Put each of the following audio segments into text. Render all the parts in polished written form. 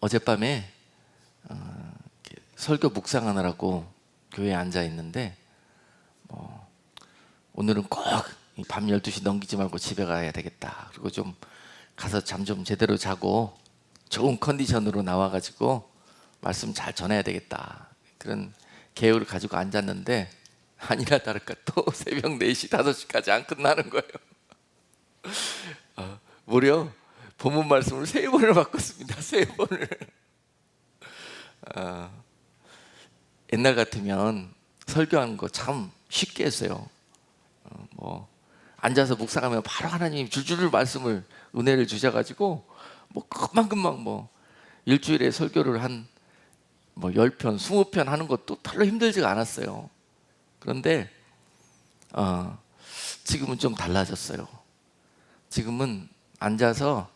어젯밤에 설교 묵상하느라고 교회에 앉아 있는데 오늘은 꼭 밤 12시 넘기지 말고 집에 가야 되겠다. 그리고 좀 가서 잠 좀 제대로 자고 좋은 컨디션으로 나와가지고 말씀 잘 전해야 되겠다. 그런 계획을 가지고 앉았는데 아니나 다를까 또 새벽 4시, 5시까지 안 끝나는 거예요. 무려 본문 말씀을 3번을 바꿨습니다. 3번을. 옛날 같으면 설교하는 거 참 쉽게 했어요. 앉아서 묵상하면 바로 하나님이 줄줄 말씀을 은혜를 주셔가지고 금방금방 일주일에 설교를 한 10편, 20편 하는 것도 별로 힘들지가 않았어요. 그런데 지금은 좀 달라졌어요. 지금은 앉아서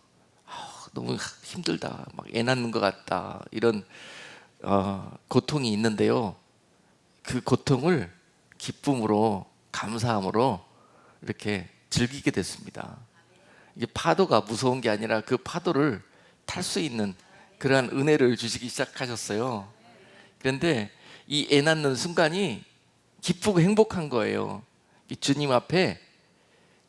너무 힘들다, 애 낳는 것 같다, 이런 고통이 있는데요. 그 고통을 기쁨으로, 감사함으로 이렇게 즐기게 됐습니다. 이게 파도가 무서운 게 아니라 그 파도를 탈 수 있는 그러한 은혜를 주시기 시작하셨어요. 그런데 이 애 낳는 순간이 기쁘고 행복한 거예요. 주님 앞에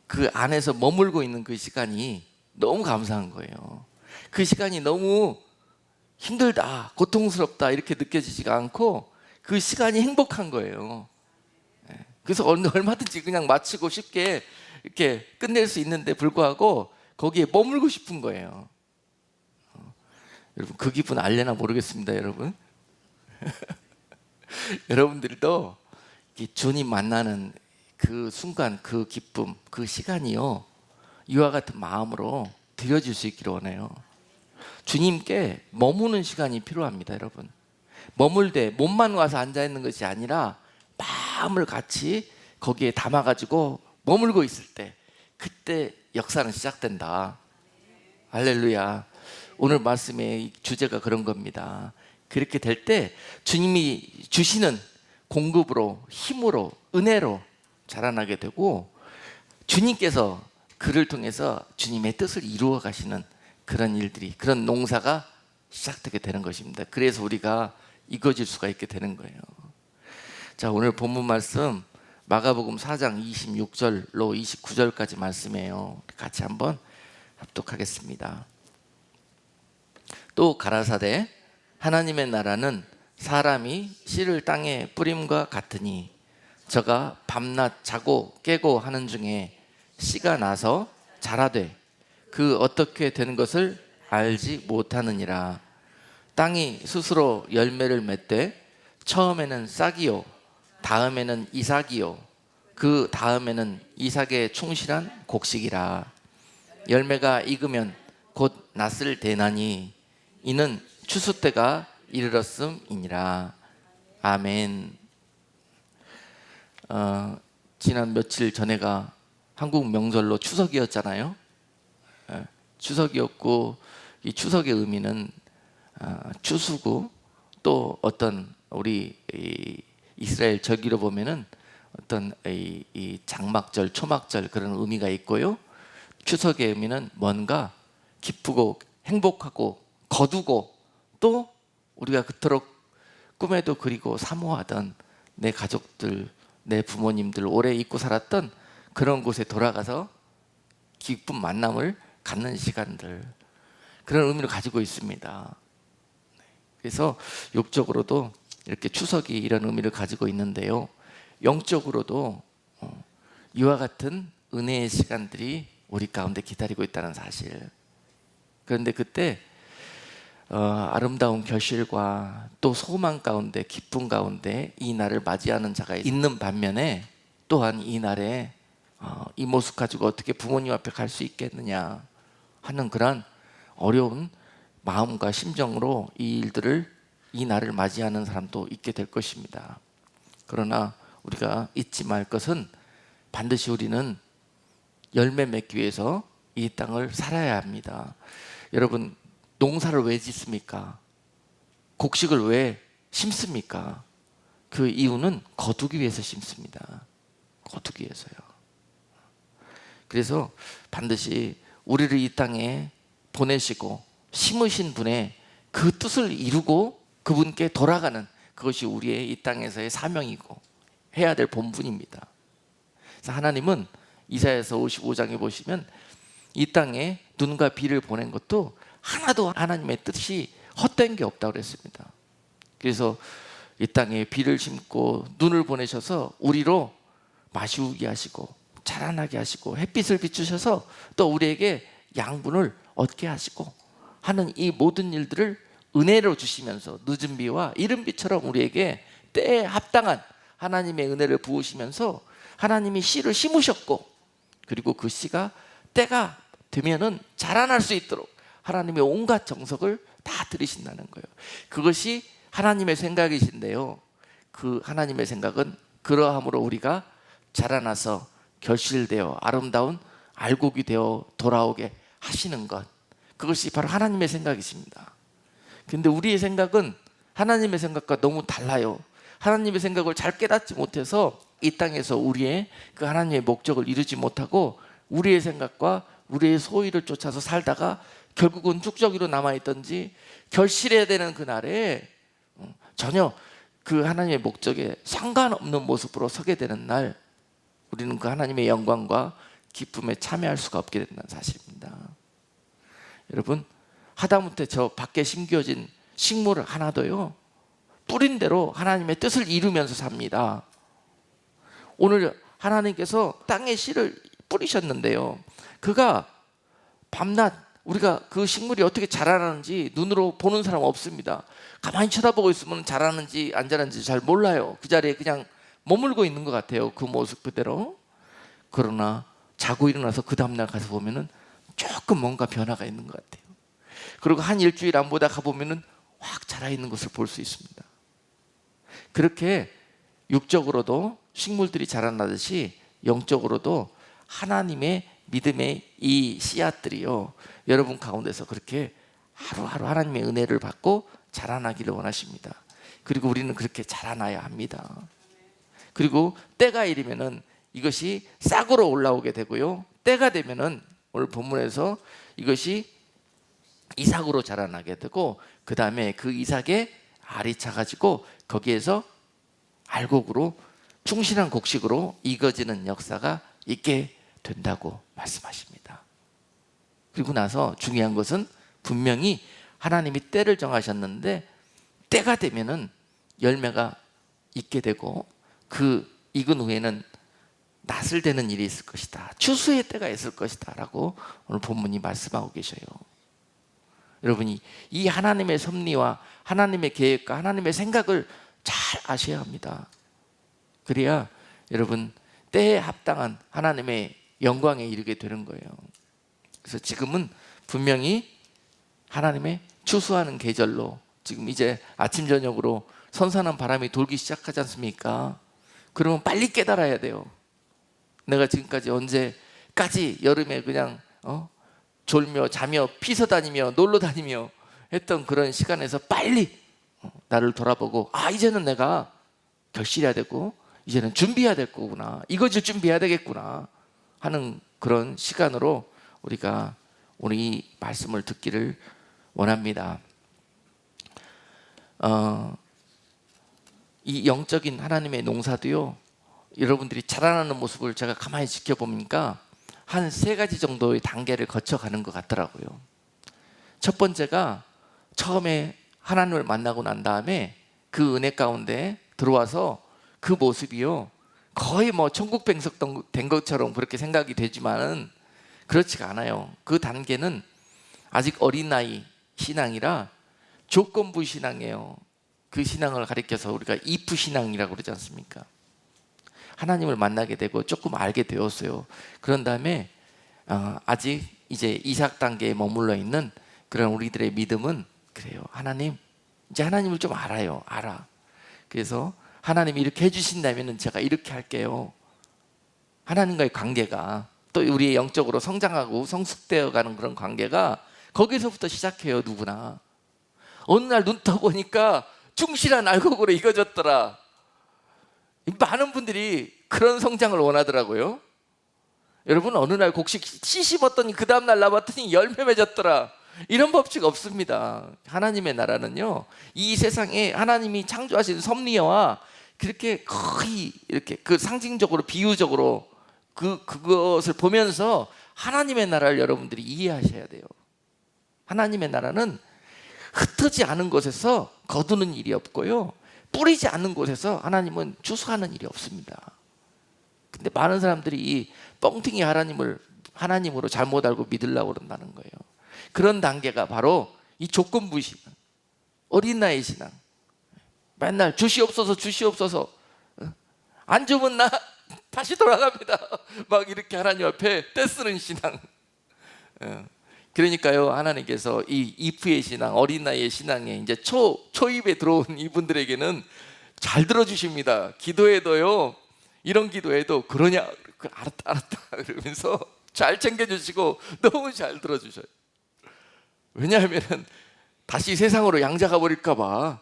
그 안에서 머물고 있는 그 시간이 너무 감사한 거예요. 그 시간이 너무 힘들다, 고통스럽다 이렇게 느껴지지가 않고 그 시간이 행복한 거예요. 그래서 얼마든지 그냥 마치고 쉽게 이렇게 끝낼 수 있는데 불구하고 거기에 머물고 싶은 거예요. 여러분, 그 기분 알려나 모르겠습니다. 여러분 여러분들도 주님 만나는 그 순간, 그 기쁨, 그 시간이요, 이와 같은 마음으로 드려질 수 있기를 원해요. 주님께 머무는 시간이 필요합니다. 여러분, 머물되 몸만 와서 앉아있는 것이 아니라 마음을 같이 거기에 담아가지고 머물고 있을 때, 그때 역사는 시작된다. 할렐루야. 오늘 말씀의 주제가 그런 겁니다. 그렇게 될 때 주님이 주시는 공급으로, 힘으로, 은혜로 자라나게 되고, 주님께서 그를 통해서 주님의 뜻을 이루어 가시는 그런 일들이, 그런 농사가 시작되게 되는 것입니다. 그래서 우리가 이거질 수가 있게 되는 거예요. 자, 오늘 본문 말씀 마가복음 4장 26절로 29절까지 말씀이에요. 같이 한번 합독하겠습니다. 또 가라사대 하나님의 나라는 사람이 씨를 땅에 뿌림과 같으니 저가 밤낮 자고 깨고 하는 중에 씨가 나서 자라되 그 어떻게 되는 것을 알지 못하느니라. 땅이 스스로 열매를 맺되 처음에는 싹이요, 다음에는 이삭이요, 그 다음에는 이삭의 충실한 곡식이라. 열매가 익으면 곧 낫을 대나니 이는 추수 때가 이르렀음이니라. 아멘. 지난 며칠 전에가 한국 명절로 추석이었잖아요. 추석이었고, 이 추석의 의미는 추수고, 또 어떤 우리 이스라엘 절기로 보면은 어떤 이 장막절, 초막절 그런 의미가 있고요. 추석의 의미는 뭔가 기쁘고 행복하고 거두고, 또 우리가 그토록 꿈에도 그리고 사모하던 내 가족들, 내 부모님들, 오래 잊고 살았던 그런 곳에 돌아가서 기쁜 만남을 갖는 시간들, 그런 의미를 가지고 있습니다. 그래서 육적으로도 이렇게 추석이 이런 의미를 가지고 있는데요, 영적으로도 이와 같은 은혜의 시간들이 우리 가운데 기다리고 있다는 사실. 그런데 그때 아름다운 결실과 또 소망 가운데, 기쁨 가운데 이 날을 맞이하는 자가 있는 반면에, 또한 이 날에 이 모습 가지고 어떻게 부모님 앞에 갈 수 있겠느냐 하는 그런 어려운 마음과 심정으로 이 일들을, 이 날을 맞이하는 사람도 있게 될 것입니다. 그러나 우리가 잊지 말 것은, 반드시 우리는 열매 맺기 위해서 이 땅을 살아야 합니다. 여러분, 농사를 왜 짓습니까? 곡식을 왜 심습니까? 그 이유는 거두기 위해서 심습니다. 거두기 위해서요. 그래서 반드시 우리를 이 땅에 보내시고 심으신 분의 그 뜻을 이루고 그분께 돌아가는, 그것이 우리의 이 땅에서의 사명이고 해야 될 본분입니다. 그래서 하나님은 이사야서 55장에 보시면 이 땅에 눈과 비를 보낸 것도 하나도 하나님의 뜻이 헛된 게 없다고 그랬습니다. 그래서 이 땅에 비를 심고 눈을 보내셔서 우리로 마시우게 하시고 자라나게 하시고 햇빛을 비추셔서 또 우리에게 양분을 얻게 하시고 하는 이 모든 일들을 은혜로 주시면서 늦은 비와 이른 비처럼 우리에게 때에 합당한 하나님의 은혜를 부으시면서 하나님이 씨를 심으셨고, 그리고 그 씨가 때가 되면은 자라날 수 있도록 하나님의 온갖 정석을 다 들이신다는 거예요. 그것이 하나님의 생각이신데요, 그 하나님의 생각은 그러함으로 우리가 자라나서 결실되어 아름다운 알곡이 되어 돌아오게 하시는 것, 그것이 바로 하나님의 생각이십니다. 근데 우리의 생각은 하나님의 생각과 너무 달라요. 하나님의 생각을 잘 깨닫지 못해서 이 땅에서 우리의 그 하나님의 목적을 이루지 못하고 우리의 생각과 우리의 소위를 쫓아서 살다가 결국은 축적이로 남아있던지 결실해야 되는 그날에 전혀 그 하나님의 목적에 상관없는 모습으로 서게 되는 날, 우리는 그 하나님의 영광과 기쁨에 참여할 수가 없게 된다는 사실입니다. 여러분, 하다못해 저 밖에 심겨진 식물 하나도요, 뿌린 대로 하나님의 뜻을 이루면서 삽니다. 오늘 하나님께서 땅에 씨를 뿌리셨는데요, 그가 밤낮 우리가 그 식물이 어떻게 자라나는지 눈으로 보는 사람 없습니다. 가만히 쳐다보고 있으면 자라는지 안 자라는지 잘 몰라요. 그 자리에 그냥 머물고 있는 것 같아요, 그 모습 그대로. 그러나 자고 일어나서 그 다음날 가서 보면은 조금 뭔가 변화가 있는 것 같아요. 그리고 한 일주일 안 보다 가보면은 확 자라있는 것을 볼 수 있습니다. 그렇게 육적으로도 식물들이 자라나듯이 영적으로도 하나님의 믿음의 이 씨앗들이요, 여러분 가운데서 그렇게 하루하루 하나님의 은혜를 받고 자라나기를 원하십니다. 그리고 우리는 그렇게 자라나야 합니다. 그리고 때가 이르면은 이것이 싹으로 올라오게 되고요, 때가 되면은 오늘 본문에서 이것이 이삭으로 자라나게 되고, 그 다음에 그 이삭에 알이 차가지고 거기에서 알곡으로 충실한 곡식으로 익어지는 역사가 있게 된다고 말씀하십니다. 그리고 나서 중요한 것은 분명히 하나님이 때를 정하셨는데 때가 되면은 열매가 있게 되고 그 익은 후에는 낫을 되는 일이 있을 것이다, 추수의 때가 있을 것이다 라고 오늘 본문이 말씀하고 계셔요. 여러분이 이 하나님의 섭리와 하나님의 계획과 하나님의 생각을 잘 아셔야 합니다. 그래야 여러분 때에 합당한 하나님의 영광에 이르게 되는 거예요. 그래서 지금은 분명히 하나님의 추수하는 계절로, 지금 이제 아침 저녁으로 선선한 바람이 돌기 시작하지 않습니까? 그러면 빨리 깨달아야 돼요. 내가 지금까지 언제까지 여름에 그냥 졸며 자며 피서 다니며 놀러 다니며 했던 그런 시간에서 빨리 나를 돌아보고, 이제는 내가 결실해야 되고 이제는 준비해야 될 거구나, 이것을 준비해야 되겠구나 하는 그런 시간으로 우리가 오늘 이 말씀을 듣기를 원합니다. 이 영적인 하나님의 농사도요, 여러분들이 자라나는 모습을 제가 가만히 지켜보니까 한 3가지 정도의 단계를 거쳐가는 것 같더라고요. 첫 번째가 처음에 하나님을 만나고 난 다음에 그 은혜 가운데 들어와서 그 모습이요, 거의 뭐 천국 백석된 것처럼 그렇게 생각이 되지만은 그렇지가 않아요. 그 단계는 아직 어린 나이 신앙이라 조건부 신앙이에요. 그 신앙을 가리켜서 우리가 이프 신앙이라고 그러지 않습니까? 하나님을 만나게 되고 조금 알게 되었어요. 그런 다음에 아직 이제 이삭 단계에 머물러 있는 그런 우리들의 믿음은 그래요. 하나님, 이제 하나님을 좀 알아. 그래서 하나님이 이렇게 해주신다면 제가 이렇게 할게요. 하나님과의 관계가, 또 우리의 영적으로 성장하고 성숙되어 가는 그런 관계가 거기서부터 시작해요. 누구나 어느 날 눈 떠보니까 충실한 알곡으로 익어졌더라. 많은 분들이 그런 성장을 원하더라고요. 여러분, 어느 날 곡식 씨 심었더니 그 다음날 나봤더니 열매 맺었더라. 이런 법칙 없습니다. 하나님의 나라는요, 이 세상에 하나님이 창조하신 섭리와 그렇게 거의 이렇게 그 상징적으로 비유적으로 그것을 보면서 하나님의 나라를 여러분들이 이해하셔야 돼요. 하나님의 나라는 흩어지 않은 곳에서 거두는 일이 없고요, 뿌리지 않는 곳에서 하나님은 추수하는 일이 없습니다. 근데 많은 사람들이 이 뻥튀기 하나님으로 잘못 알고 믿으려고 그런다는 거예요. 그런 단계가 바로 이 조건부 신앙, 어린 나이 신앙. 맨날 주시옵소서 주시옵소서, 안 주면 나 다시 돌아갑니다. 막 이렇게 하나님 앞에 떼쓰는 신앙. 그러니까요, 하나님께서 이 이프의 신앙, 어린 나이의 신앙에 이제 초입에 들어온 이분들에게는 잘 들어주십니다. 기도해도요, 이런 기도해도 그러냐, 알았다 그러면서 잘 챙겨주시고 너무 잘 들어주셔요. 왜냐하면 다시 세상으로 양자가 버릴까 봐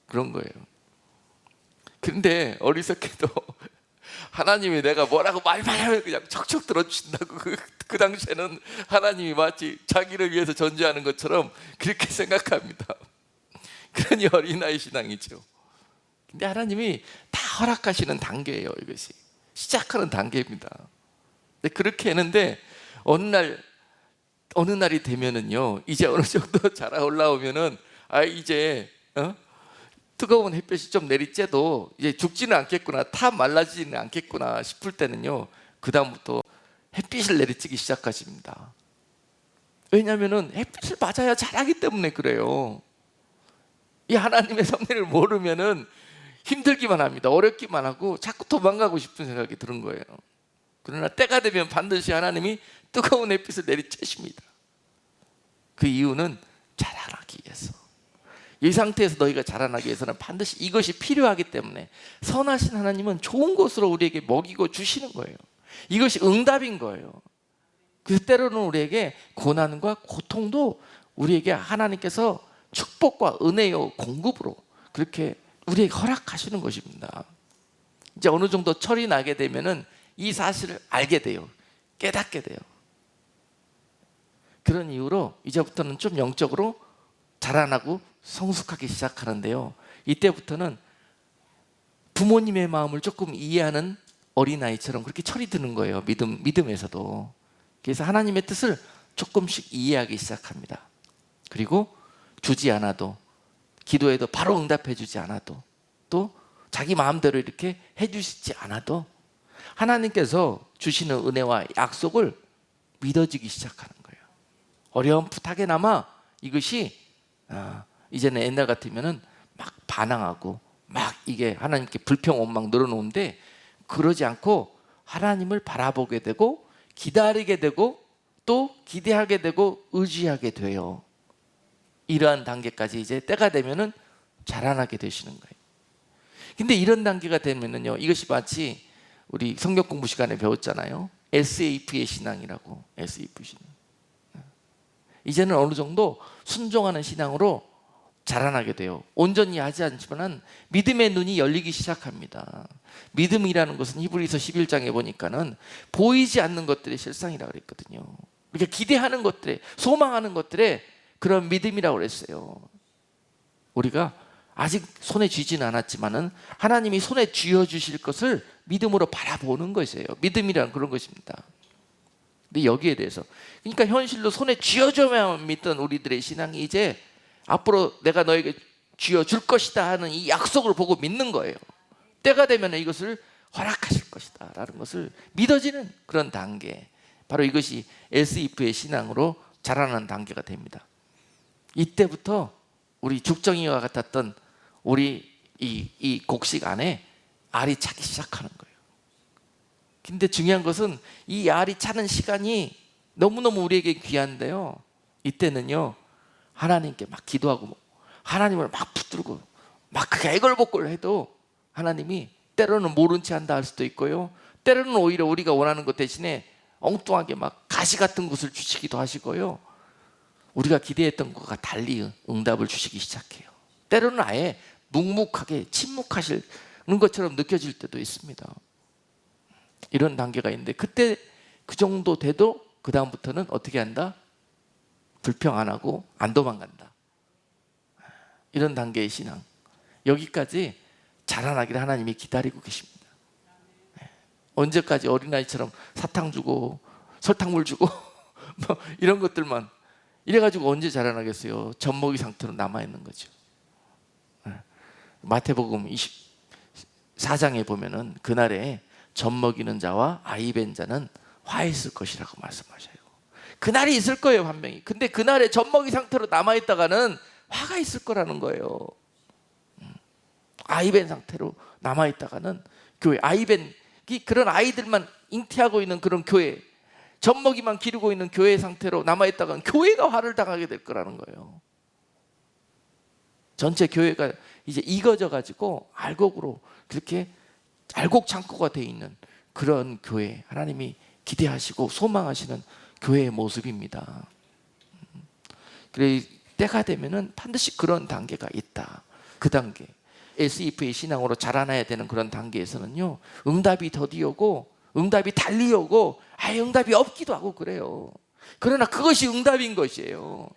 그런 거예요. 근데 어리석게도 하나님이 내가 뭐라고 말만 하면 그냥 척척 들어주신다고 그 당시에는 하나님이 마치 자기를 위해서 전제하는 것처럼 그렇게 생각합니다. 그러니 어린아이 신앙이죠. 근데 하나님이 다 허락하시는 단계예요. 이것이 시작하는 단계입니다. 근데 그렇게 했는데 어느 날이 되면은요, 이제 어느 정도 자라 올라오면은 이제 뜨거운 햇볕이 좀 내리쬐도 이제 죽지는 않겠구나, 타 말라지지는 않겠구나 싶을 때는요, 그 다음부터 햇빛을 내리쬐기 시작하십니다. 왜냐하면은 햇빛을 맞아야 자라기 때문에 그래요. 이 하나님의 섭리를 모르면은 힘들기만 합니다. 어렵기만 하고 자꾸 도망가고 싶은 생각이 드는 거예요. 그러나 때가 되면 반드시 하나님이 뜨거운 햇빛을 내리쬐십니다. 그 이유는 자라나기 위해서. 이 상태에서 너희가 자라나기 위해서는 반드시 이것이 필요하기 때문에 선하신 하나님은 좋은 것으로 우리에게 먹이고 주시는 거예요. 이것이 응답인 거예요. 그래서 때로는 우리에게 고난과 고통도 우리에게 하나님께서 축복과 은혜요 공급으로 그렇게 우리에게 허락하시는 것입니다. 이제 어느 정도 철이 나게 되면은 이 사실을 알게 돼요. 깨닫게 돼요. 그런 이유로 이제부터는 좀 영적으로 자라나고 성숙하기 시작하는데요, 이때부터는 부모님의 마음을 조금 이해하는 어린아이처럼 그렇게 철이 드는 거예요. 믿음에서도. 그래서 하나님의 뜻을 조금씩 이해하기 시작합니다. 그리고 주지 않아도, 기도해도 바로 응답해 주지 않아도, 또 자기 마음대로 이렇게 해 주시지 않아도 하나님께서 주시는 은혜와 약속을 믿어지기 시작하는 거예요. 어렴풋하게나마 이것이 이제는 옛날 같으면은 막 반항하고 막 이게 하나님께 불평 원망 늘어놓는데, 그러지 않고 하나님을 바라보게 되고 기다리게 되고 또 기대하게 되고 의지하게 돼요. 이러한 단계까지 이제 때가 되면은 자라나게 되시는 거예요. 근데 이런 단계가 되면은요, 이것이 마치 우리 성경 공부 시간에 배웠잖아요. SAF의 신앙이라고. SAF 신앙. 이제는 어느 정도 순종하는 신앙으로 자라나게 돼요. 온전히 하지 않지만 믿음의 눈이 열리기 시작합니다. 믿음이라는 것은 히브리서 11장에 보니까는 보이지 않는 것들의 실상이라고 그랬거든요. 그러니까 기대하는 것들에, 소망하는 것들에 그런 믿음이라고 그랬어요. 우리가 아직 손에 쥐지는 않았지만은 하나님이 손에 쥐어 주실 것을 믿음으로 바라보는 것이에요. 믿음이라는 그런 것입니다. 근데 여기에 대해서, 그러니까 현실로 손에 쥐어줘야만 믿던 우리들의 신앙이 이제 앞으로 내가 너에게 쥐어줄 것이다 하는 이 약속을 보고 믿는 거예요. 때가 되면 이것을 허락하실 것이다 라는 것을 믿어지는 그런 단계, 바로 이것이 SEF의 신앙으로 자라는 단계가 됩니다. 이때부터 우리 죽정이와 같았던 우리 이 곡식 안에 알이 차기 시작하는 거예요. 근데 중요한 것은 이 알이 차는 시간이 너무너무 우리에게 귀한데요, 이때는요 하나님께 막 기도하고 하나님을 막 붙들고 막 그게 애걸복걸 해도 하나님이 때로는 모른 채 한다 할 수도 있고요, 때로는 오히려 우리가 원하는 것 대신에 엉뚱하게 막 가시 같은 것을 주시기도 하시고요, 우리가 기대했던 것과 달리 응답을 주시기 시작해요. 때로는 아예 묵묵하게 침묵하시는 것처럼 느껴질 때도 있습니다. 이런 단계가 있는데, 그때 그 정도 돼도 그 다음부터는 어떻게 한다? 불평 안 하고 안 도망간다. 이런 단계의 신앙. 여기까지 자라나기를 하나님이 기다리고 계십니다. 언제까지 어린아이처럼 사탕 주고 설탕물 주고 뭐 이런 것들만 이래가지고 언제 자라나겠어요? 젖먹이 상태로 남아있는 거죠. 마태복음 24장에 보면은 그날에 젖먹이는 자와 아이벤 자는 화해 있을 것이라고 말씀하셔요. 그날이 있을 거예요, 분명히. 근데 그날에 젖먹이 상태로 남아있다가는 화가 있을 거라는 거예요. 아이벤 상태로 남아있다가는 교회, 아이벤이 그런 아이들만 잉태하고 있는 그런 교회, 젖먹이만 기르고 있는 교회 상태로 남아있다가는 교회가 화를 당하게 될 거라는 거예요. 전체 교회가 이제 익어져 가지고 알곡으로 그렇게 알곡 창고가 되어 있는 그런 교회, 하나님이 기대하시고 소망하시는 교회의 모습입니다. 그래 때가 되면은 반드시 그런 단계가 있다. 그 단계, SEF의 신앙으로 자라나야 되는 그런 단계에서는요, 응답이 더디 오고 응답이 달리 오고 아예 응답이 없기도 하고 그래요. 그러나 그것이 응답인 것이에요.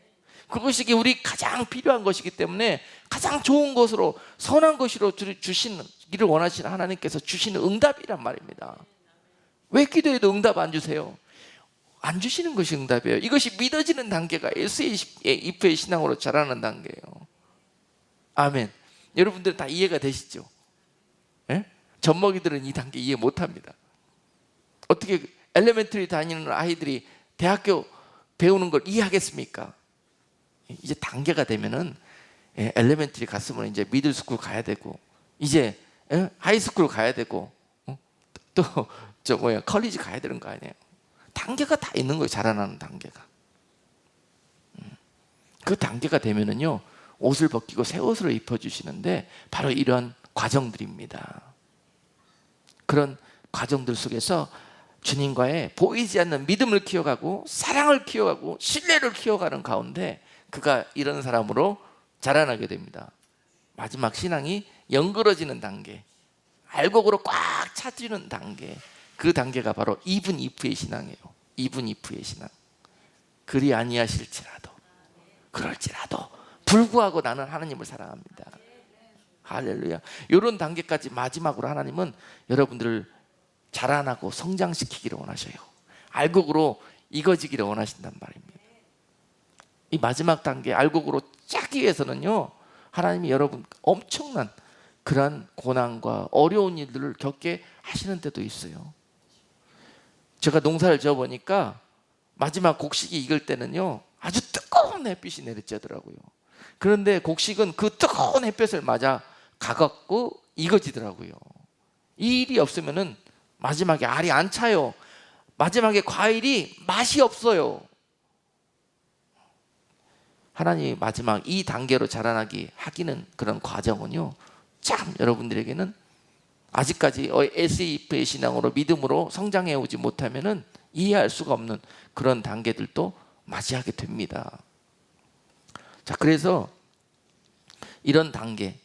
그것이 우리 가장 필요한 것이기 때문에 가장 좋은 것으로 선한 것으로 주시기를 원하시는 하나님께서 주시는 응답이란 말입니다. 왜 기도해도 응답 안 주세요? 안 주시는 것이 응답이에요. 이것이 믿어지는 단계가 SEF의 신앙으로 자라는 단계예요. 아멘. 여러분들 다 이해가 되시죠? 예? 젖먹이들은 이 단계 이해 못합니다. 어떻게 엘레멘터리 다니는 아이들이 대학교 배우는 걸 이해하겠습니까? 이제 단계가 되면은 엘레멘터리 갔으면 이제 미들스쿨 가야 되고 이제 하이스쿨 가야 되고 또 컬리지 가야 되는 거 아니에요? 단계가 다 있는 거예요. 자라나는 단계가. 그 단계가 되면은요, 옷을 벗기고 새 옷을 입혀주시는데 바로 이러한 과정들입니다. 그런 과정들 속에서 주님과의 보이지 않는 믿음을 키워가고 사랑을 키워가고 신뢰를 키워가는 가운데 그가 이런 사람으로 자라나게 됩니다. 마지막 신앙이 연그러지는 단계, 알곡으로 꽉 차지는 단계, 그 단계가 바로 even if의 신앙이에요. even if의 신앙. 그리 아니하실지라도, 그럴지라도 불구하고 나는 하나님을 사랑합니다. 할렐루야. 이런 단계까지 마지막으로 하나님은 여러분들을 자라나고 성장시키기를 원하셔요. 알곡으로 익어지기를 원하신단 말입니다. 이 마지막 단계 알곡으로 짜기 위해서는요, 하나님이 여러분 엄청난 그런 고난과 어려운 일들을 겪게 하시는 때도 있어요. 제가 농사를 지어보니까 마지막 곡식이 익을 때는요, 아주 뜨거운 햇빛이 내리쬐더라고요. 그런데 곡식은 그 뜨거운 햇볕을 맞아 가갖고 익어지더라고요. 이 일이 없으면은 마지막에 알이 안 차요. 마지막에 과일이 맛이 없어요. 하나님이 마지막 이 단계로 자라나게 하기는 그런 과정은요, 참 여러분들에게는 아직까지 SEF의 신앙으로 믿음으로 성장해 오지 못하면은 이해할 수가 없는 그런 단계들도 맞이하게 됩니다. 자, 그래서 이런 단계,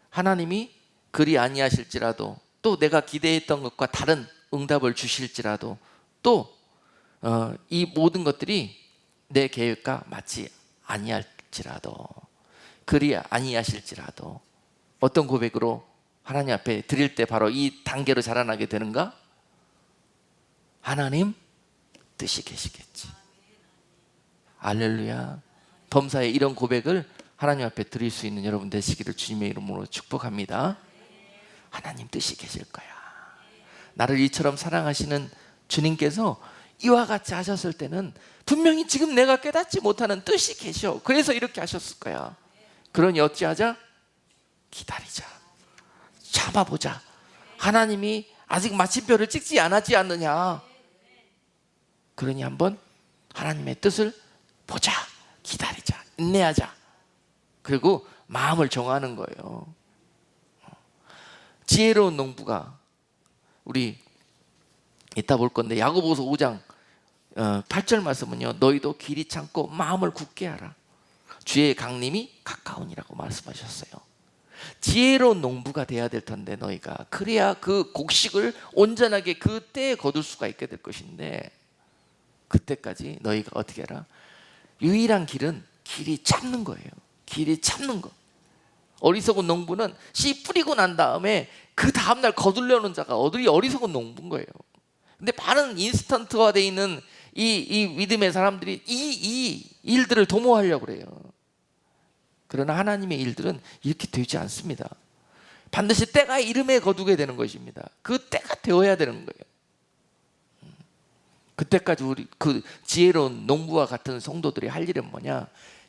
하나님이 그리 아니하실지라도 또 내가 기대했던 것과 다른 응답을 주실지라도 또 이 모든 것들이 내 계획과 맞지 아니할지라도, 그리 아니하실지라도, 어떤 고백으로 하나님 앞에 드릴 때 바로 이 단계로 자라나게 되는가? 하나님 뜻이 계시겠지. 할렐루야. 범사에 이런 고백을 하나님 앞에 드릴 수 있는 여러분 되시기를 주님의 이름으로 축복합니다. 하나님 뜻이 계실 거야. 나를 이처럼 사랑하시는 주님께서 이와 같이 하셨을 때는 분명히 지금 내가 깨닫지 못하는 뜻이 계셔. 그래서 이렇게 하셨을 거야. 그러니 어찌하자? 기다리자. 참아보자. 하나님이 아직 마침표를 찍지 않았지 않느냐. 그러니 한번 하나님의 뜻을 보자. 기다리자. 인내하자. 그리고 마음을 정하는 거예요. 지혜로운 농부가, 우리 이따 볼 건데 야고보서 5장 8절 말씀은요, 너희도 길이 참고 마음을 굳게 하라. 주의 강림이 가까우니라고 말씀하셨어요. 지혜로운 농부가 돼야 될 텐데 너희가, 그래야 그 곡식을 온전하게 그 때에 거둘 수가 있게 될 것인데, 그때까지 너희가 어떻게 해라? 유일한 길은 길이 참는 거예요. 길이 참는 거. 어리석은 농부는 씨 뿌리고 난 다음에 그 다음날 거둘려오는 자가 어리석은 농부인 거예요. 근데 많은 인스턴트화 되어 있는 이 믿음의 사람들이 이 일들을 도모하려고 그래요. 그러나 하나님의 일들은 이렇게 되지 않습니다. 반드시 때가 이름에 거두게 되는 것입니다. 그 때가 되어야 되는 거예요. 그때까지 우리 그 지혜로운 농부와 같은 성도들이 할 일은 뭐냐?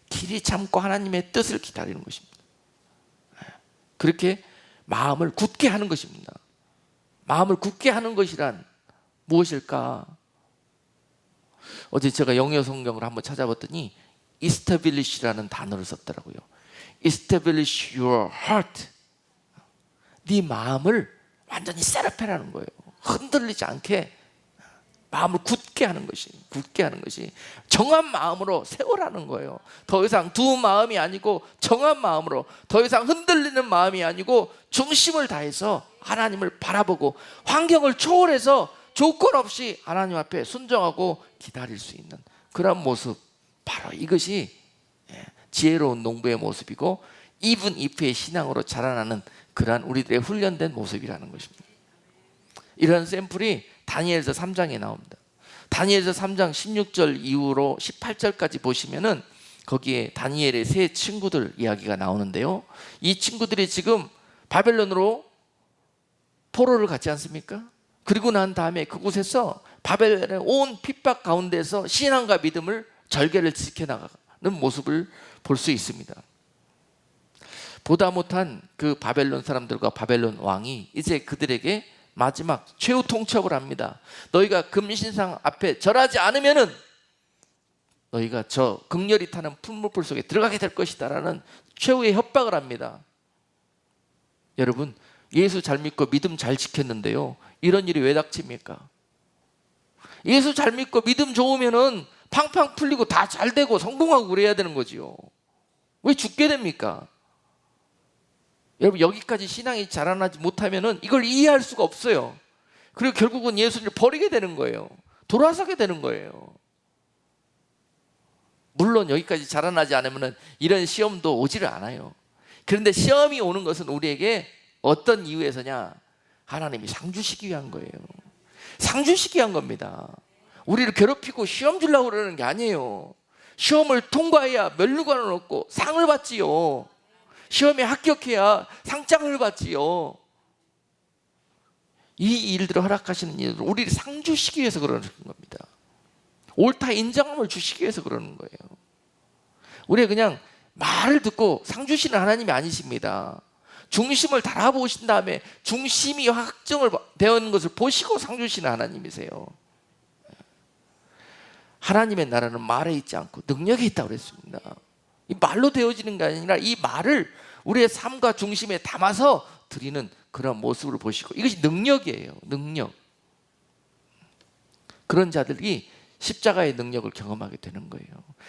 길이 참고 하나님의 뜻을 기다리는 것입니다. 그렇게 마음을 굳게 하는 것입니다. 마음을 굳게 하는 것이란 무엇일까? 어제 제가 영어 성경을 한번 찾아봤더니 establish라는 단어를 썼더라고요. Establish your heart. 네 마음을 완전히 셋업해라는 거예요. 흔들리지 않게 마음을 굳게 하는 것이 정한 마음으로 세우라는 거예요. 더 이상 두 마음이 아니고 정한 마음으로, 더 이상 흔들리는 마음이 아니고 중심을 다해서 하나님을 바라보고 환경을 초월해서 조건 없이 하나님 앞에 순종하고 기다릴 수 있는 그런 모습, 바로 이것이 지혜로운 농부의 모습이고 even if의 신앙으로 자라나는 그러한 우리들의 훈련된 모습이라는 것입니다. 이런 샘플이 다니엘서 3장에 나옵니다. 다니엘서 3장 16절 이후로 18절까지 보시면은 거기에 다니엘의 세 친구들 이야기가 나오는데요. 이 친구들이 지금 바벨론으로 포로를 갔지 않습니까? 그리고 난 다음에 그곳에서 바벨론의 온 핍박 가운데서 신앙과 믿음을 절개를 지켜나가는 모습을 볼 수 있습니다. 보다 못한 그 바벨론 사람들과 바벨론 왕이 이제 그들에게 마지막 최후 통첩을 합니다. 너희가 금신상 앞에 절하지 않으면은 너희가 저 극렬히 타는 풀무불 속에 들어가게 될 것이다 라는 최후의 협박을 합니다. 여러분, 예수 잘 믿고 믿음 잘 지켰는데요, 이런 일이 왜 닥칩니까? 예수 잘 믿고 믿음 좋으면은 팡팡 풀리고 다 잘 되고 성공하고 그래야 되는 거지요. 왜 죽게 됩니까? 여러분, 여기까지 신앙이 자라나지 못하면은 이걸 이해할 수가 없어요. 그리고 결국은 예수를 버리게 되는 거예요. 돌아서게 되는 거예요. 물론 여기까지 자라나지 않으면은 이런 시험도 오지를 않아요. 그런데 시험이 오는 것은 우리에게 어떤 이유에서냐? 하나님이 상 주시기 위한 거예요. 상 주시기 위한 겁니다. 우리를 괴롭히고 시험 주려고 그러는 게 아니에요. 시험을 통과해야 면류관을 얻고 상을 받지요. 시험에 합격해야 상장을 받지요. 이 일들을 허락하시는 일을 우리를 상 주시기 위해서 그러는 겁니다. 옳다 인정함을 주시기 위해서 그러는 거예요. 우리가 그냥 말을 듣고 상 주시는 하나님이 아니십니다. 중심을 달아보신 다음에 중심이 확정을 되는 것을 보시고 상 주시는 하나님이세요. 하나님의 나라는 말에 있지 않고 능력에 있다고 그랬습니다. 이 말로 되어지는 게 아니라 이 말을 우리의 삶과 중심에 담아서 드리는 그런 모습을 보시고, 이것이 능력이에요. 능력. 그런 자들이 십자가의 능력을 경험하게 되는 거예요.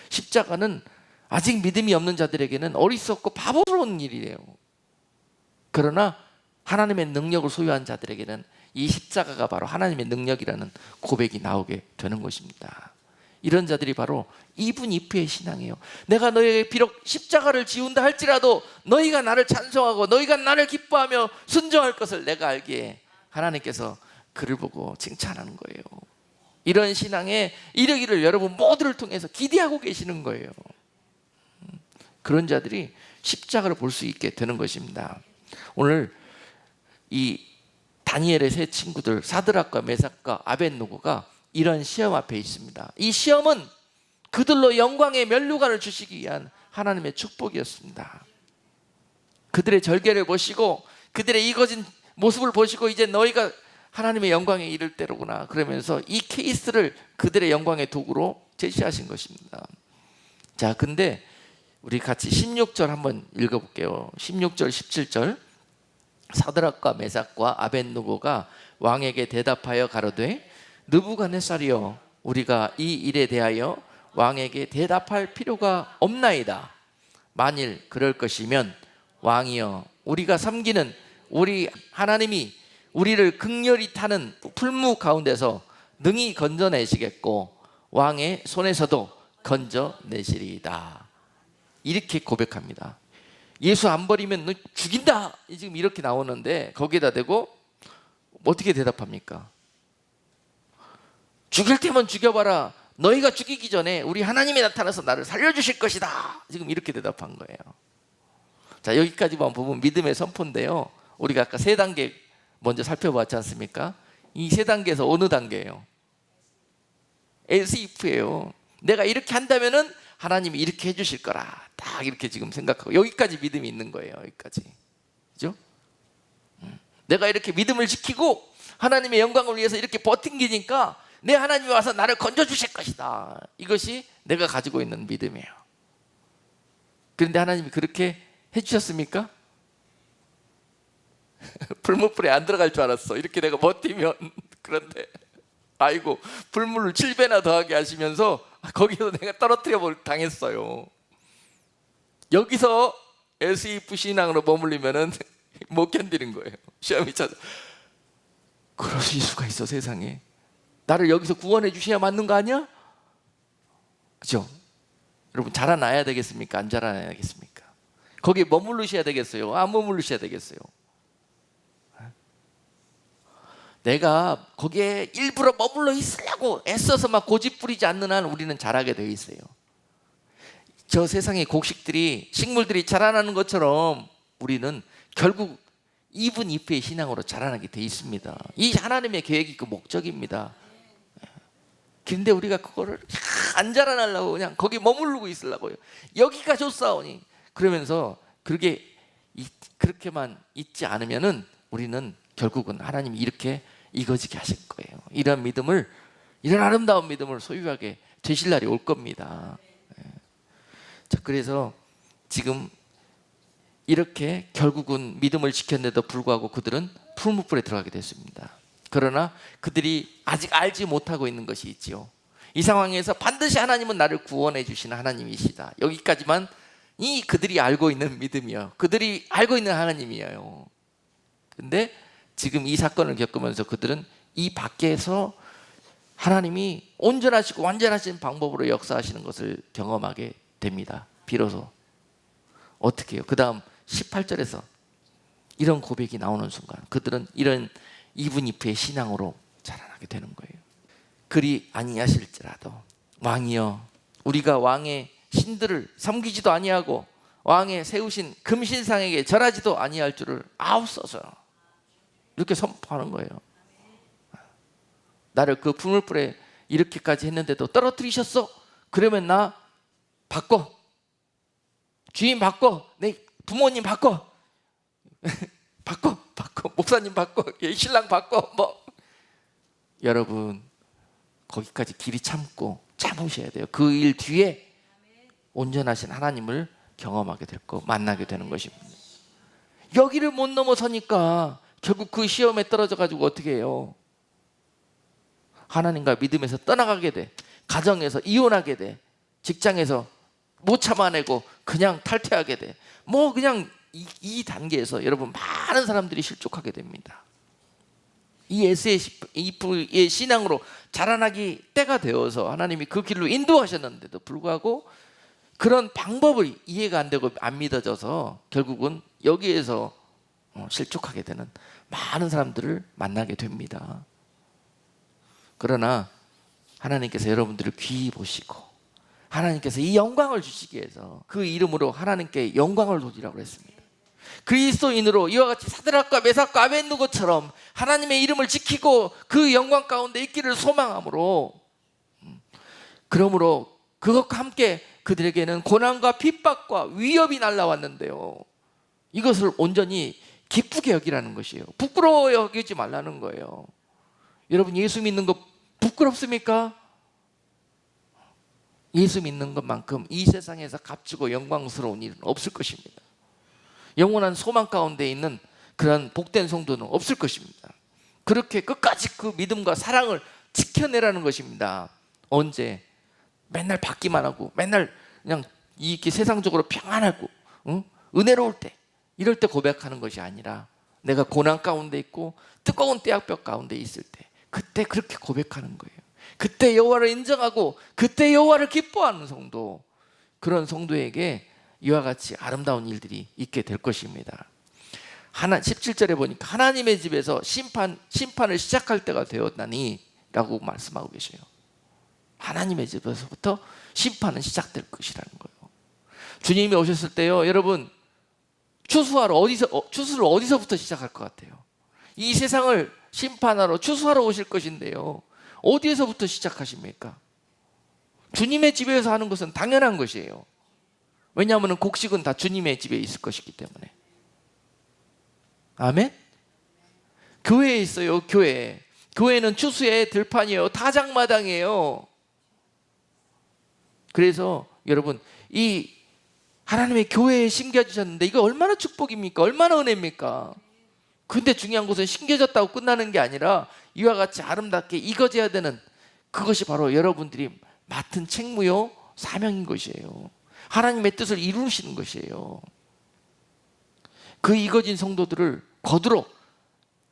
십자가는 아직 믿음이 없는 자들에게는 어리석고 바보스러운 일이에요. 그러나 하나님의 능력을 소유한 자들에게는 이 십자가가 바로 하나님의 능력이라는 고백이 나오게 되는 것입니다. 이런 자들이 바로 even if의 신앙이에요. 내가 너희에게 비록 십자가를 지운다 할지라도 너희가 나를 찬송하고 너희가 나를 기뻐하며 순종할 것을 내가 알기에 하나님께서 그를 보고 칭찬하는 거예요. 이런 신앙에 이르기를 여러분 모두를 통해서 기대하고 계시는 거예요. 그런 자들이 십자가를 볼 수 있게 되는 것입니다. 오늘 이 다니엘의 세 친구들 사드락과 메삭과 아벳노고가 이런 시험 앞에 있습니다. 이 시험은 그들로 영광의 면류관을 주시기 위한 하나님의 축복이었습니다. 그들의 절개를 보시고 그들의 이거진 모습을 보시고 이제 너희가 하나님의 영광에 이를 때로구나 그러면서 이 케이스를 그들의 영광의 도구로 제시하신 것입니다. 자, 근데 우리 같이 16절 한번 읽어볼게요. 16절 17절. 사드락과 메삭과 아벳노고가 왕에게 대답하여 가로되 느부갓네살이여, 우리가 이 일에 대하여 왕에게 대답할 필요가 없나이다. 만일 그럴 것이면 왕이여, 우리가 섬기는 우리 하나님이 우리를 극렬히 타는 풀무 가운데서 능히 건져내시겠고 왕의 손에서도 건져내시리이다. 이렇게 고백합니다. 예수 안 버리면 너 죽인다 지금 이렇게 나오는데 거기에다 대고 어떻게 대답합니까? 죽일 테면 죽여봐라. 너희가 죽이기 전에 우리 하나님이 나타나서 나를 살려주실 것이다. 지금 이렇게 대답한 거예요. 자, 여기까지만 보면 믿음의 선포인데요, 우리가 아까 세 단계 먼저 살펴봤지 않습니까? 이 세 단계에서 어느 단계예요? as if예요. 내가 이렇게 한다면은 하나님이 이렇게 해주실 거라, 딱 이렇게 지금 생각하고 여기까지 믿음이 있는 거예요. 여기까지, 그죠? 내가 이렇게 믿음을 지키고 하나님의 영광을 위해서 이렇게 버팅기니까 내 하나님이 와서 나를 건져주실 것이다. 이것이 내가 가지고 있는 믿음이에요. 그런데 하나님이 그렇게 해주셨습니까? 불못불에 안 들어갈 줄 알았어, 이렇게 내가 버티면. 그런데 아이고, 불물을 7배나 더하게 하시면서 거기서 내가 떨어뜨려 당했어요. 여기서 SEF 신앙으로 머물리면은 못 견디는 거예요. 시험이 찾아. 그러실 수가 있어, 세상에. 나를 여기서 구원해 주셔야 맞는 거 아니야? 그죠? 여러분, 자라나야 되겠습니까? 안 자라나야 되겠습니까? 거기에 머무르셔야 되겠어요? 안 머무르셔야 되겠어요? 내가 거기에 일부러 머물러 있으려고 애써서 막 고집 부리지 않는 한 우리는 자라게 되어 있어요. 저 세상의 곡식들이, 식물들이 자라나는 것처럼 우리는 결국 even if의 신앙으로 자라나게 되어 있습니다. 이 하나님의 계획이 그 목적입니다. 그런데 우리가 그거를 안 자라나려고 그냥 거기 머무르고 있으려고요. 여기가 좋사오니 그러면서 그렇게만 있지 않으면은 우리는 결국은 하나님이 이렇게 이거지게 하실 거예요. 이런 믿음을, 이런 아름다운 믿음을 소유하게 되실 날이 올 겁니다. 자, 그래서 지금 이렇게 결국은 믿음을 지켰는데도 불구하고 그들은 풀무불에 들어가게 됐습니다. 그러나 그들이 아직 알지 못하고 있는 것이 있지요. 이 상황에서 반드시 하나님은 나를 구원해 주시는 하나님이시다. 여기까지만 이 그들이 알고 있는 믿음이요, 그들이 알고 있는 하나님이에요. 근데 지금 이 사건을 겪으면서 그들은 이 밖에서 하나님이 온전하시고 완전하신 방법으로 역사하시는 것을 경험하게 됩니다. 비로소. 어떻게 해요? 그 다음 18절에서 이런 고백이 나오는 순간 그들은 이런 even if의 신앙으로 자라나게 되는 거예요. 그리 아니하실지라도 왕이여, 우리가 왕의 신들을 섬기지도 아니하고 왕의 세우신 금신상에게 절하지도 아니할 줄을 아옵소서. 이렇게 선포하는 거예요. 나를 그 불물불에 이렇게까지 했는데도 떨어뜨리셨어? 그러면 나 바꿔, 주인 바꿔, 내 부모님 바꿔, 바꿔, 목사님 바꿔, 신랑 바꿔, 뭐. 여러분, 거기까지 길이 참으셔야 돼요. 그 일 뒤에 온전하신 하나님을 경험하게 될 거, 만나게 되는 것입니다. 여기를 못 넘어서니까 결국 그 시험에 떨어져 가지고 어떻게 해요? 하나님과 믿음에서 떠나가게 돼, 가정에서 이혼하게 돼, 직장에서 못 참아내고 그냥 탈퇴하게 돼. 뭐 그냥 이 단계에서 여러분 많은 사람들이 실족하게 됩니다. 이 SEF의 신앙으로 자라나기 때가 되어서 하나님이 그 길로 인도하셨는데도 불구하고 그런 방법을 이해가 안 되고 안 믿어져서 결국은 여기에서 실족하게 되는 많은 사람들을 만나게 됩니다. 그러나 하나님께서 여러분들을 귀히 보시고 하나님께서 이 영광을 주시기 위해서 그 이름으로 하나님께 영광을 돌리라고 했습니다. 그리스도인으로 이와 같이 사드락과 메삭과 아벤누고처럼 하나님의 이름을 지키고 그 영광 가운데 있기를 소망함으로, 그러므로 그것과 함께 그들에게는 고난과 핍박과 위협이 날라왔는데요, 이것을 온전히 기쁘게 여기라는 것이에요. 부끄러워 여기지 말라는 거예요. 여러분, 예수 믿는 거 부끄럽습니까? 예수 믿는 것만큼 이 세상에서 값지고 영광스러운 일은 없을 것입니다. 영원한 소망 가운데 있는 그런 복된 성도는 없을 것입니다. 그렇게 끝까지 그 믿음과 사랑을 지켜내라는 것입니다. 언제? 맨날 받기만 하고 맨날 그냥 이렇게 세상적으로 평안하고 은혜로울 때, 이럴 때 고백하는 것이 아니라 내가 고난 가운데 있고 뜨거운 떼약볕 가운데 있을 때, 그때 그렇게 고백하는 거예요. 그때 여호와를 인정하고 그때 여호와를 기뻐하는 성도, 그런 성도에게 이와 같이 아름다운 일들이 있게 될 것입니다. 17절에 보니까 하나님의 집에서 심판을 시작할 때가 되었나니 라고 말씀하고 계셔요. 하나님의 집에서부터 심판은 시작될 것이라는 거예요. 주님이 오셨을 때요, 여러분, 추수를 어디서부터 시작할 것 같아요? 이 세상을 심판하러 추수하러 오실 것인데요, 어디에서부터 시작하십니까? 주님의 집에서 하는 것은 당연한 것이에요. 왜냐하면 곡식은 다 주님의 집에 있을 것이기 때문에. 아멘? 교회에 있어요. 교회는 추수의 들판이에요. 타작마당이에요. 그래서 여러분, 이 하나님의 교회에 심겨주셨는데 이거 얼마나 축복입니까? 얼마나 은혜입니까? 근데 중요한 것은 심겨졌다고 끝나는 게 아니라 이와 같이 아름답게 익어져야 되는, 그것이 바로 여러분들이 맡은 책무요, 사명인 것이에요. 하나님의 뜻을 이루시는 것이에요. 그 익어진 성도들을 거두러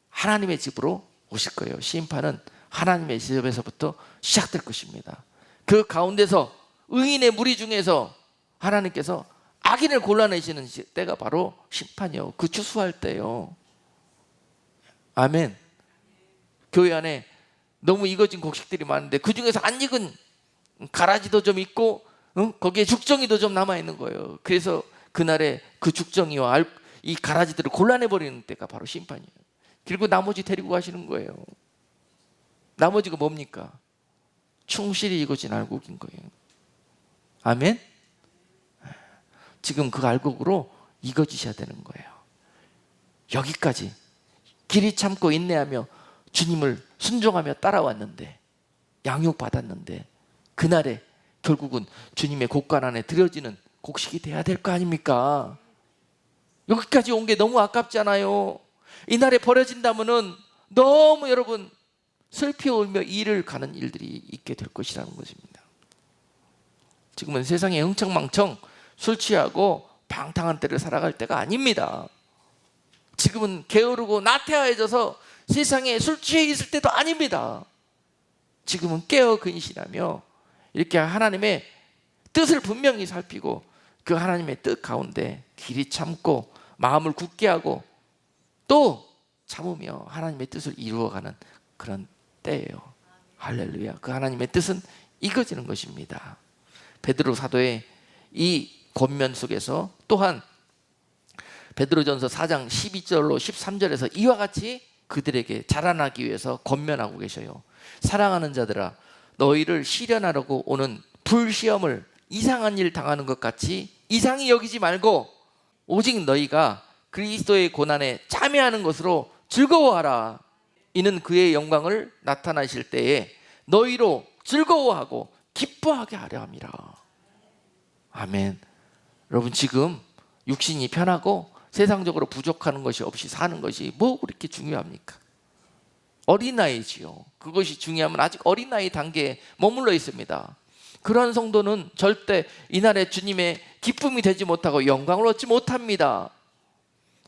하나님의 집으로 오실 거예요. 심판은 하나님의 집에서부터 시작될 것입니다. 그 가운데서 의인의 무리 중에서 하나님께서 악인을 골라내시는 때가 바로 심판이요, 그 추수할 때요. 아멘. 교회 안에 너무 익어진 곡식들이 많은데 그 중에서 안 익은 가라지도 좀 있고, 거기에 죽정이도 좀 남아있는 거예요. 그래서 그날에 그 죽정이와 이 가라지들을 골라내버리는 때가 바로 심판이에요. 그리고 나머지 데리고 가시는 거예요. 나머지가 뭡니까? 충실히 익어진 알곡인 거예요. 아멘? 지금 그 알곡으로 익어지셔야 되는 거예요. 여기까지 길이 참고 인내하며 주님을 순종하며 따라왔는데, 양육받았는데, 그날에 결국은 주님의 곳간 안에 들여지는 곡식이 돼야 될 거 아닙니까? 여기까지 온 게 너무 아깝잖아요. 이날에 버려진다면은 너무 여러분 슬피 울며 일을 가는 일들이 있게 될 것이라는 것입니다. 지금은 세상에 흥청망청 술 취하고 방탕한 때를 살아갈 때가 아닙니다. 지금은 게으르고 나태해져서 세상에 술 취해 있을 때도 아닙니다. 지금은 깨어 근신하며 이렇게 하나님의 뜻을 분명히 살피고 그 하나님의 뜻 가운데 길이 참고 마음을 굳게 하고 또 참으며 하나님의 뜻을 이루어가는 그런 때예요. 할렐루야. 그 하나님의 뜻은 익어지는 것입니다. 베드로 사도의 이 권면 속에서 또한 베드로전서 4장 12절로 13절에서 이와 같이 그들에게 자라나기 위해서 권면하고 계셔요. 사랑하는 자들아, 너희를 시련하려고 오는 불시험을 이상한 일 당하는 것 같이 이상히 여기지 말고 오직 너희가 그리스도의 고난에 참여하는 것으로 즐거워하라. 이는 그의 영광을 나타나실 때에 너희로 즐거워하고 기뻐하게 하려 함이라. 아멘. 여러분, 지금 육신이 편하고 세상적으로 부족하는 것이 없이 사는 것이 뭐 그렇게 중요합니까? 어린아이지요. 그것이 중요하면 아직 어린아이 단계에 머물러 있습니다. 그러한 성도는 절대 이날에 주님의 기쁨이 되지 못하고 영광을 얻지 못합니다.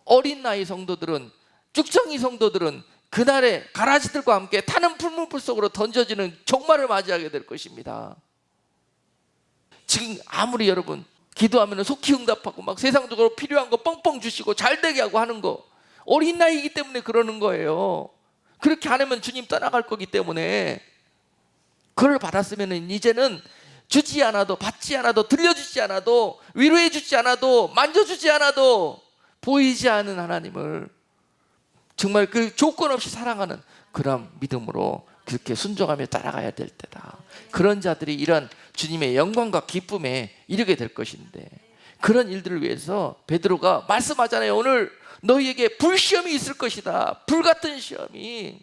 어린아이 성도들은, 쭉정이 성도들은 그날에 가라지들과 함께 타는 풀무불 속으로 던져지는 종말을 맞이하게 될 것입니다. 지금 아무리 여러분 기도하면 속히 응답하고 막 세상적으로 필요한 거 뻥뻥 주시고 잘되게 하고 하는 거, 어린 나이이기 때문에 그러는 거예요. 그렇게 안 하면 주님 떠나갈 거기 때문에. 그걸 받았으면 이제는 주지 않아도, 받지 않아도, 들려주지 않아도, 위로해 주지 않아도, 만져주지 않아도 보이지 않는 하나님을 정말 그 조건 없이 사랑하는 그런 믿음으로 그렇게 순종하며 따라가야 될 때다. 그런 자들이 이런 주님의 영광과 기쁨에 이르게 될 것인데, 그런 일들을 위해서 베드로가 말씀하잖아요. 오늘 너희에게 불시험이 있을 것이다. 불같은 시험이.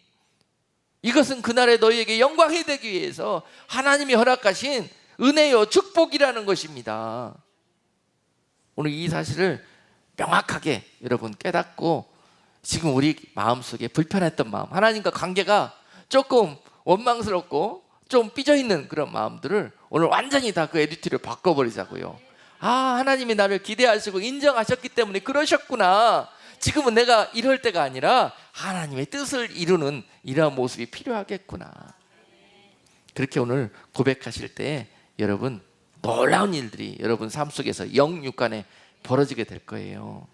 이것은 그날에 너희에게 영광이 되기 위해서 하나님이 허락하신 은혜요, 축복이라는 것입니다. 오늘 이 사실을 명확하게 여러분 깨닫고, 지금 우리 마음속에 불편했던 마음, 하나님과 관계가 조금 원망스럽고 좀 삐져있는 그런 마음들을 오늘 완전히 다 그 에디트를 바꿔버리자고요. 아, 하나님이 나를 기대하시고 인정하셨기 때문에 그러셨구나. 지금은 내가 이럴 때가 아니라 하나님의 뜻을 이루는 이러한 모습이 필요하겠구나. 그렇게 오늘 고백하실 때 여러분 놀라운 일들이 여러분 삶 속에서 영육간에 벌어지게 될 거예요.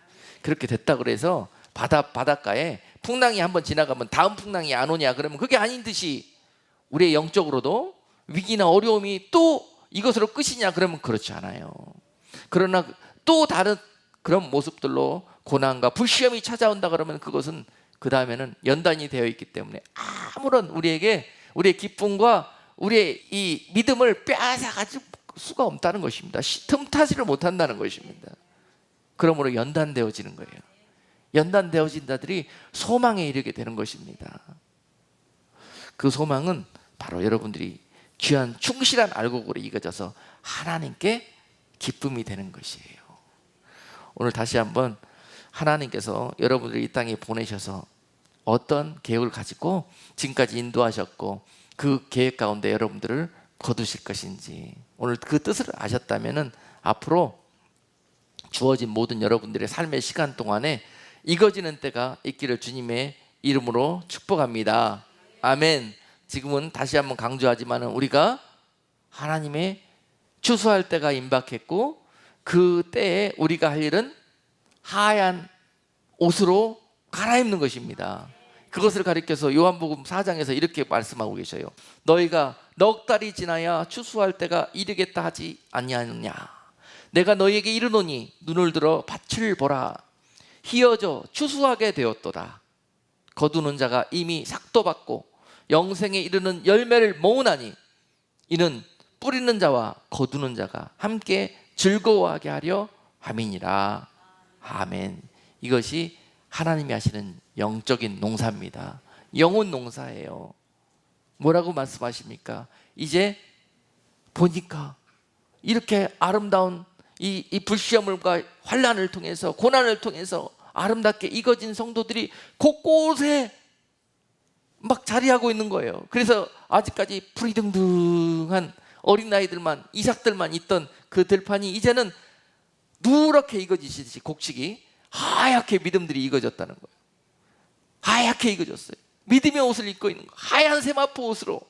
그렇게 됐다고 그래서 바닷가에 풍랑이 한번 지나가면 다음 풍랑이 안 오냐 그러면 그게 아닌 듯이 우리의 영적으로도 위기나 어려움이 또 이것으로 끝이냐 그러면 그렇지 않아요. 그러나 또 다른 그런 모습들로 고난과 불시험이 찾아온다 그러면 그것은 그 다음에는 연단이 되어 있기 때문에 아무런 우리에게 우리의 기쁨과 우리의 이 믿음을 빼앗아가질 수가 없다는 것입니다. 틈타지를 못한다는 것입니다. 그러므로 연단되어지는 거예요. 연단되어진 자들이 소망에 이르게 되는 것입니다. 그 소망은 바로 여러분들이 귀한 충실한 알곡으로 이겨져서 하나님께 기쁨이 되는 것이에요. 오늘 다시 한번 하나님께서 여러분들을 이 땅에 보내셔서 어떤 계획을 가지고 지금까지 인도하셨고 그 계획 가운데 여러분들을 거두실 것인지 오늘 그 뜻을 아셨다면 앞으로 주어진 모든 여러분들의 삶의 시간 동안에 이거지는 때가 있기를 주님의 이름으로 축복합니다. 아멘. 지금은 다시 한번 강조하지만 우리가 하나님의 추수할 때가 임박했고 그 때에 우리가 할 일은 하얀 옷으로 갈아입는 것입니다. 그것을 가리켜서 요한복음 4장에서 이렇게 말씀하고 계셔요. 너희가 넉 달이 지나야 추수할 때가 이르겠다 하지 아니하느냐. 내가 너희에게 이르노니 눈을 들어 밭을 보라. 희어져 추수하게 되었도다. 거두는 자가 이미 삭도 받고 영생에 이르는 열매를 모으나니 이는 뿌리는 자와 거두는 자가 함께 즐거워하게 하려 함이니라. 아멘. 이것이 하나님이 하시는 영적인 농사입니다. 영혼 농사예요. 뭐라고 말씀하십니까? 이제 보니까 이렇게 아름다운 이 불시험과 환난을 통해서 고난을 통해서 아름답게 익어진 성도들이 곳곳에 막 자리하고 있는 거예요. 그래서 아직까지 부리등등한 어린아이들만 이삭들만 있던 그 들판이 이제는 누렇게 익어지시듯이 곡식이 하얗게 믿음들이 익어졌다는 거예요. 하얗게 익어졌어요. 믿음의 옷을 입고 있는 거예요. 하얀 세마포 옷으로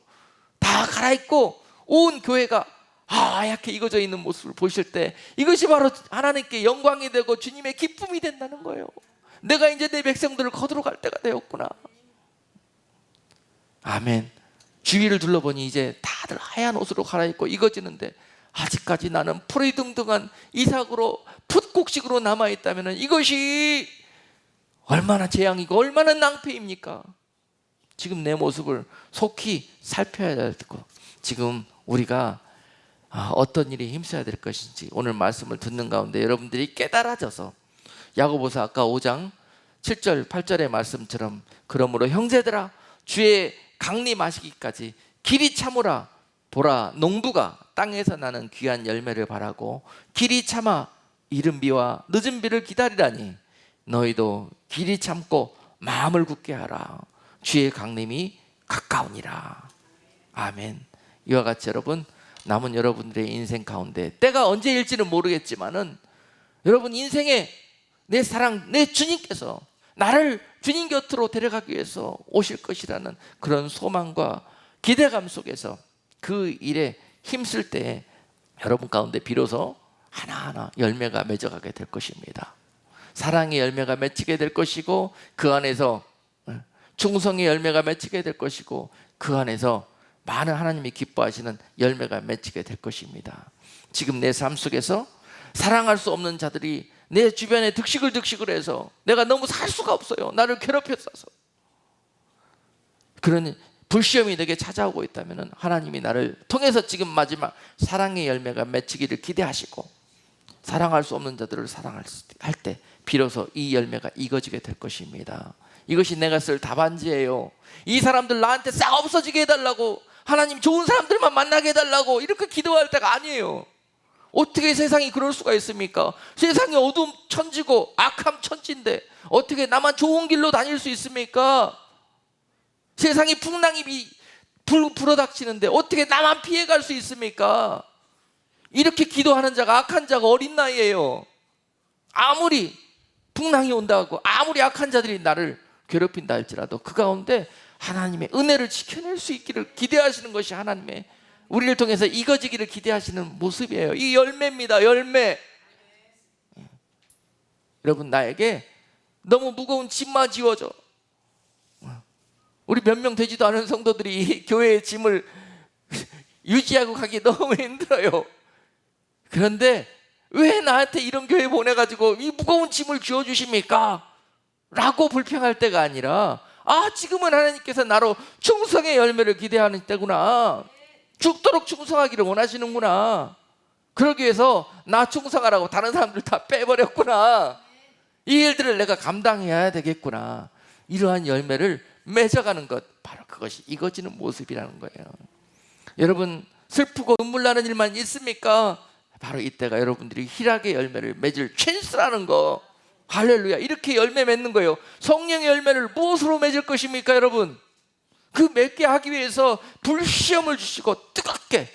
다 갈아입고 온 교회가 하얗게 익어져 있는 모습을 보실 때 이것이 바로 하나님께 영광이 되고 주님의 기쁨이 된다는 거예요. 내가 이제 내 백성들을 거두러 갈 때가 되었구나. 아멘. 주위를 둘러보니 이제 다들 하얀 옷으로 갈아입고 익어지는데 아직까지 나는 푸르등등한 이삭으로 풋곡식으로 남아있다면 이것이 얼마나 재앙이고 얼마나 낭패입니까? 지금 내 모습을 속히 살펴야 되고 지금 우리가 어떤 일에 힘써야 될 것인지 오늘 말씀을 듣는 가운데 여러분들이 깨달아져서 야고보서 아까 5장 7절 8절의 말씀처럼 그러므로 형제들아 주의 강림하시기까지 길이 참으라. 보라 농부가 땅에서 나는 귀한 열매를 바라고 길이 참아 이른 비와 늦은 비를 기다리라니 너희도 길이 참고 마음을 굳게 하라. 주의 강림이 가까우니라. 아멘. 이와 같이 여러분 남은 여러분들의 인생 가운데 때가 언제일지는 모르겠지만은 여러분 인생에 내 사랑 내 주님께서 나를 주님 곁으로 데려가기 위해서 오실 것이라는 그런 소망과 기대감 속에서 그 일에 힘쓸 때 여러분 가운데 비로소 하나하나 열매가 맺어가게 될 것입니다. 사랑의 열매가 맺히게 될 것이고 그 안에서 충성의 열매가 맺히게 될 것이고 그 안에서 많은 하나님이 기뻐하시는 열매가 맺히게 될 것입니다. 지금 내 삶 속에서 사랑할 수 없는 자들이 내 주변에 득식을 해서 내가 너무 살 수가 없어요. 나를 괴롭혔어서 그런 불시험이 내게 찾아오고 있다면 하나님이 나를 통해서 지금 마지막 사랑의 열매가 맺히기를 기대하시고 사랑할 수 없는 자들을 사랑할 때 비로소 이 열매가 익어지게 될 것입니다. 이것이 내가 쓸 답안지예요. 이 사람들 나한테 싹 없어지게 해달라고 하나님 좋은 사람들만 만나게 해달라고 이렇게 기도할 때가 아니에요. 어떻게 세상이 그럴 수가 있습니까? 세상이 어둠 천지고 악함 천지인데 어떻게 나만 좋은 길로 다닐 수 있습니까? 세상이 풍랑이 불어닥치는데 어떻게 나만 피해갈 수 있습니까? 이렇게 기도하는 자가 악한 자가 어린 나이에요. 아무리 풍랑이 온다고 아무리 악한 자들이 나를 괴롭힌다 할지라도 그 가운데 하나님의 은혜를 지켜낼 수 있기를 기대하시는 것이 하나님의 우리를 통해서 이거지기를 기대하시는 모습이에요. 이 열매입니다. 열매. 여러분, 나에게 너무 무거운 짐만 지워져. 우리 몇 명 되지도 않은 성도들이 이 교회의 짐을 유지하고 가기 너무 힘들어요. 그런데 왜 나한테 이런 교회 보내가지고 이 무거운 짐을 지워주십니까? 라고 불평할 때가 아니라, 아, 지금은 하나님께서 나로 충성의 열매를 기대하는 때구나. 죽도록 충성하기를 원하시는구나. 그러기 위해서 나 충성하라고 다른 사람들 다 빼버렸구나. 이 일들을 내가 감당해야 되겠구나. 이러한 열매를 맺어가는 것, 바로 그것이 이거지는 모습이라는 거예요. 여러분, 슬프고 눈물 나는 일만 있습니까? 바로 이때가 여러분들이 희락의 열매를 맺을 찬스라는 거. 할렐루야. 이렇게 열매 맺는 거예요. 성령의 열매를 무엇으로 맺을 것입니까, 여러분? 그 맺게 하기 위해서 불시험을 주시고 뜨겁게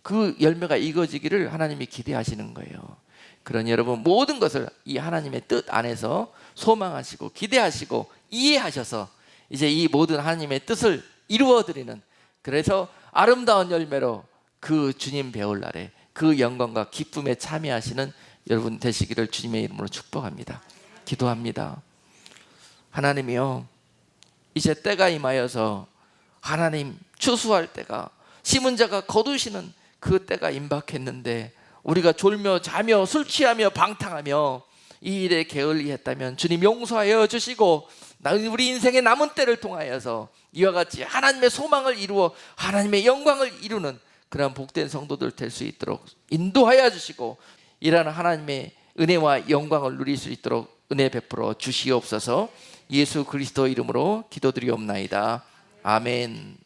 그 열매가 익어지기를 하나님이 기대하시는 거예요. 그러니 여러분, 모든 것을 이 하나님의 뜻 안에서 소망하시고 기대하시고 이해하셔서 이제 이 모든 하나님의 뜻을 이루어드리는, 그래서 아름다운 열매로 그 주님 배울 날에 그 영광과 기쁨에 참여하시는 여러분 되시기를 주님의 이름으로 축복합니다. 기도합니다. 하나님이요, 이제 때가 임하여서 하나님 추수할 때가, 심은 자가 거두시는 그 때가 임박했는데 우리가 졸며 자며 술 취하며 방탕하며 이 일에 게을리했다면 주님 용서하여 주시고 우리 인생의 남은 때를 통하여서 이와 같이 하나님의 소망을 이루어 하나님의 영광을 이루는 그런 복된 성도들 될 수 있도록 인도하여 주시고, 이러한 하나님의 은혜와 영광을 누릴 수 있도록 은혜 베풀어 주시옵소서. 예수 그리스도 이름으로 기도드리옵나이다. 아멘.